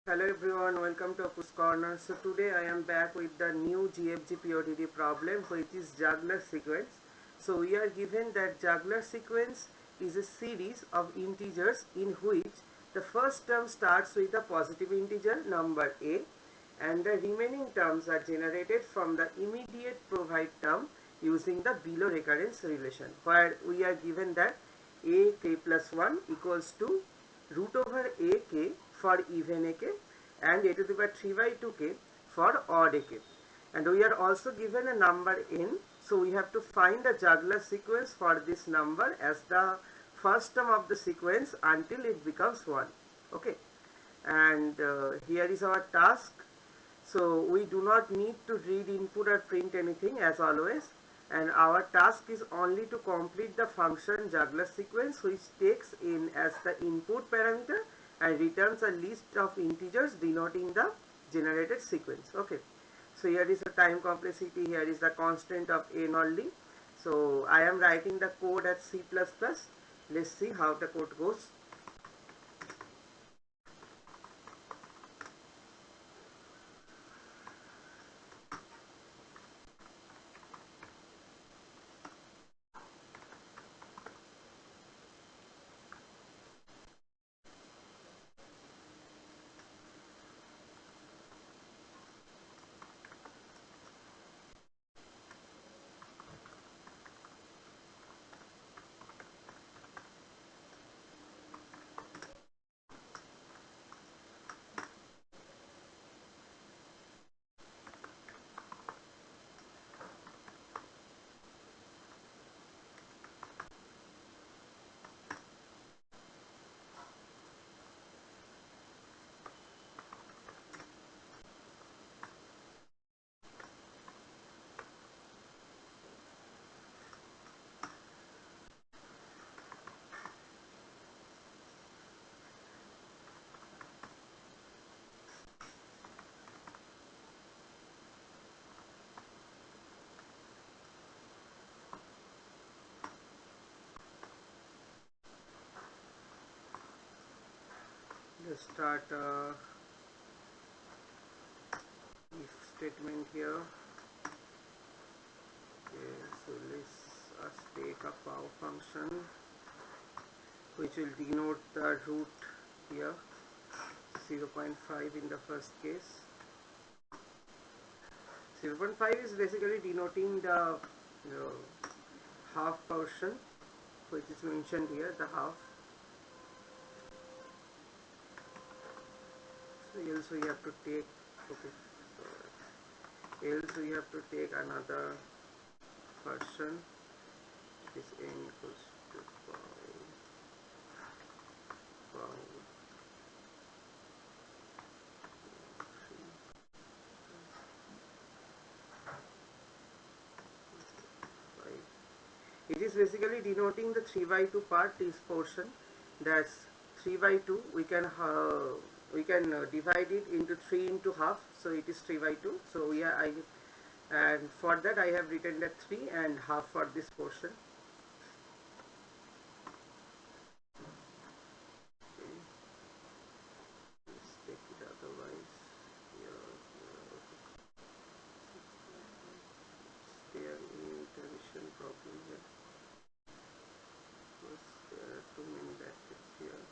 Hello everyone, welcome to Apu's Corner. So today I am back with the new GFG POTD problem, which is juggler sequence. So we are given that juggler sequence is a series of integers in which the first term starts with a positive integer number a and the remaining terms are generated from the immediate provide term using the below recurrence relation, where we are given that a k plus 1 equals to root over a k for even a k and a to the power 3 by 2 k for odd a k. And we are also given a number n, so we have to find the juggler sequence for this number as the first term of the sequence until it becomes 1. Okay, and here is our task. So we do not need to read input or print anything as always, and our task is only to complete the function juggler sequence, which takes in as the input parameter and returns a list of integers denoting the generated sequence. Okay, so here is the time complexity, here is the constant of n only. So I am writing the code at C++. Let's see how the code goes. Let's start if statement here. Okay, so let's take a pow function which will denote the root here, 0.5 in the first case. 0.5 is basically denoting the half portion which is mentioned here, the half. So else we have to take, okay, so else we have to take another version. This n equals to pow. It is basically denoting the 3 by 2 part, this portion. That's 3 by 2. We can divide it into 3 into half, so it is 3 by 2. So and for that I have written that 3 and half for this portion. Okay. Let's take it otherwise. There any iteration problem here? Because there are too many brackets here.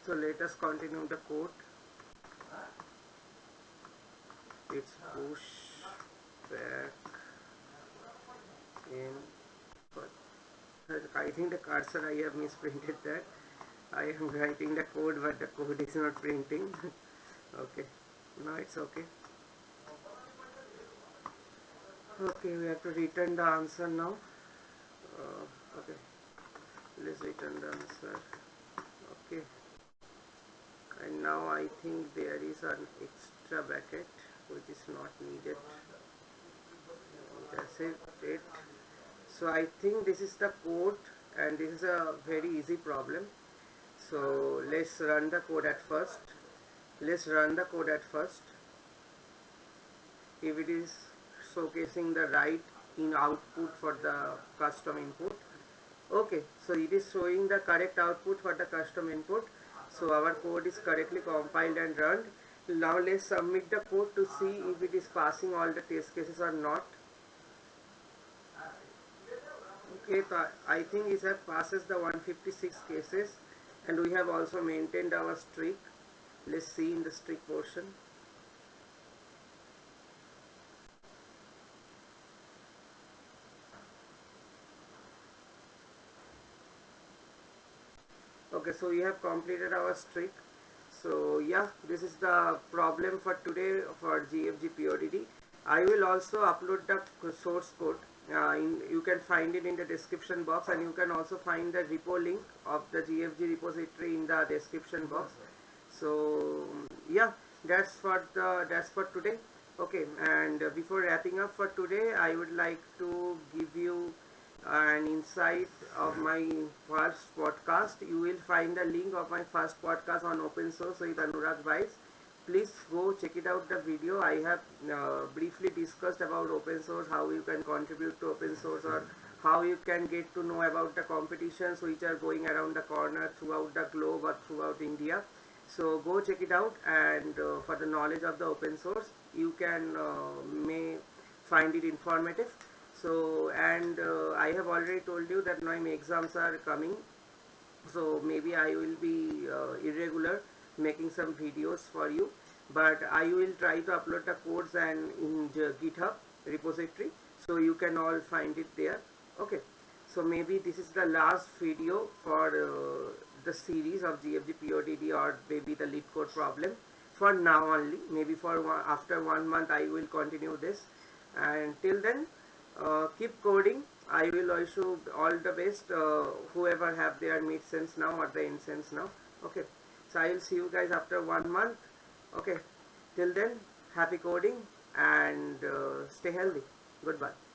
So let us continue the code. It's push back in, but I think the cursor I have misprinted that. I am writing the code but the code is not printing. Okay, now it's okay. Okay, we have to return the answer now. Okay, let's return the answer. Okay, and now I think there is an extra bracket which is not needed. That's it. So I think this is the code, and this is a very easy problem. So let's run the code at first. Let's run the code at first. If it is showcasing the right in output for the custom input. Okay, so it is showing the correct output for the custom input. So our code is correctly compiled and run. Now let's submit the code to see if it is passing all the test cases or not. Okay, so I think it passes the 156 cases, and we have also maintained our streak. Let's see in the streak portion. Okay, so we have completed our streak. So yeah, this is the problem for today for GFG POTD. I will also upload the source code. You can find it in the description box, and you can also find the repo link of the GFG repository in the description box. So yeah, that's for today. Okay, and before wrapping up for today, I would like to give you an insight of my first podcast. You will find the link of my first podcast on open source with Anurag Vice. Please go check it out the video. I have briefly discussed about open source, how you can contribute to open source, or how you can get to know about the competitions which are going around the corner throughout the globe or throughout India. So go check it out, and for the knowledge of the open source, you can may find it informative. So, and I have already told you that my exams are coming, so maybe I will be irregular making some videos for you, but I will try to upload the codes and in the GitHub repository, so you can all find it there. Okay, so maybe this is the last video for the series of GFG POTD, or maybe the lead code problem for now only. Maybe for after 1 month I will continue this, and till then keep coding. I will wish you all the best, whoever have their mid sense now or the end sense now. Okay, so I will see you guys after 1 month. Okay, till then, happy coding and stay healthy. Goodbye.